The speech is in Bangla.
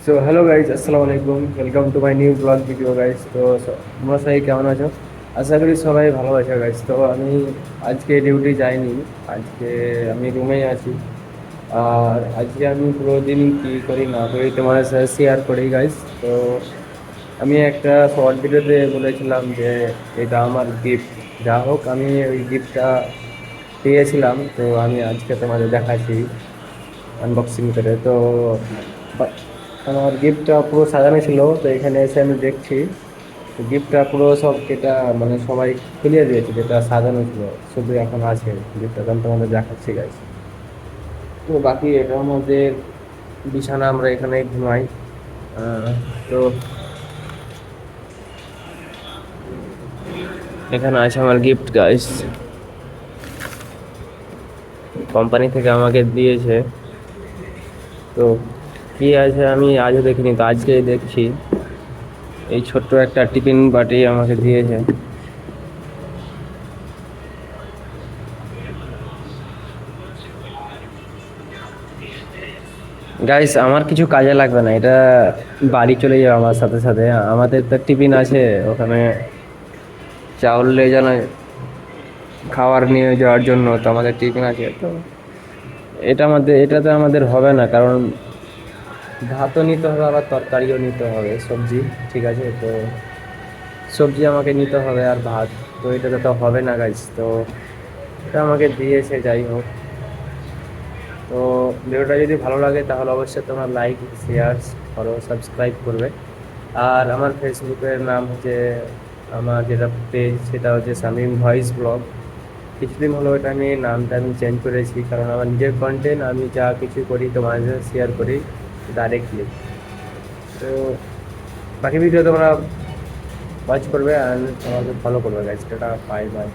সো হ্যালো গাইজ, আসসালামু আলাইকুম। Welcome to my new blog video guys. তো তোমরা সবাই কেমন আছো? আশা করি সবাই ভালো আছো গাইজ। তো আমি আজকে ডিউটি যাইনি। আজকে আমি রুমেই আছি। আর আজকে আমি পুরো দিন কী করি না করি তোমার সাথে শেয়ার করি গাইজ। তো আমি একটা শর্ট ভিডিওতে বলেছিলাম যে এটা আমার গিফট। যা হোক, আমি ওই গিফটটা পেয়েছিলাম, তো আমি আজকে তোমাদের দেখাচ্ছি আনবক্সিং করে। তো বা- আমার গিফটটা পুরো সাজানো ছিল, তো এখানে এসে আমি দেখছি গিফটটা পুরো সব যেটা মানে সবাই খুলিয়ে দিয়েছে, যেটা সাজানো ছিল শুধু এখন আছে গিফটটা। আমি তোমাদের দেখাচ্ছি গাইস। তো বাকি এটার মধ্যে বিছানা, আমরা এখানে ঘুমাই। আহ, তো এখানে আছে আমার গিফট গাইস, কোম্পানি থেকে আমাকে দিয়েছে। তো কি আছে আমি আজও দেখিনি, তো আজকে দেখছি। এই ছোট্ট একটা টিফিন বাটি আমাকে দিয়েছে। গাইস, আমার কিছু কাজে লাগবে না এটা, বাড়ি চলে যাবে আমার সাথে সাথে। আমাদের তো টিফিন আছে ওখানে, চাউল নিয়ে জানো, খাবার নিয়ে যাওয়ার জন্য তো আমাদের টিফিন আছে। তো এটাতে আমাদের হবে না, কারণ ভাতও নিতে হবে আবার তরকারিও নিতে হবে, সবজি। ঠিক আছে, তো সবজি আমাকে নিতে হবে আর ভাত, তো এটাতে তো হবে না গাইস। তো এটা আমাকে দিয়েছে, যাই হোক। তো ভিডিওটা যদি ভালো লাগে তাহলে অবশ্যই তোমরা লাইক, শেয়ার, ফলো, সাবস্ক্রাইব করবে। আর আমার ফেসবুকের নাম হচ্ছে, আমার যেটা পেজ সেটা হচ্ছে শামীম ভয়েস ব্লগ। কিছুদিন হলো এটা আমি নামটা চেঞ্জ করেছি, কারণ আমার নিজের কন্টেন্ট আমি যা কিছু করি তোমাদের সাথে শেয়ার করি ডাইরেক্টলি। তো বাকি ভিডিও তোমরা ওয়াচ করবে আর আমাকে ফলো করবে গাইজ। এটা বাই বাই।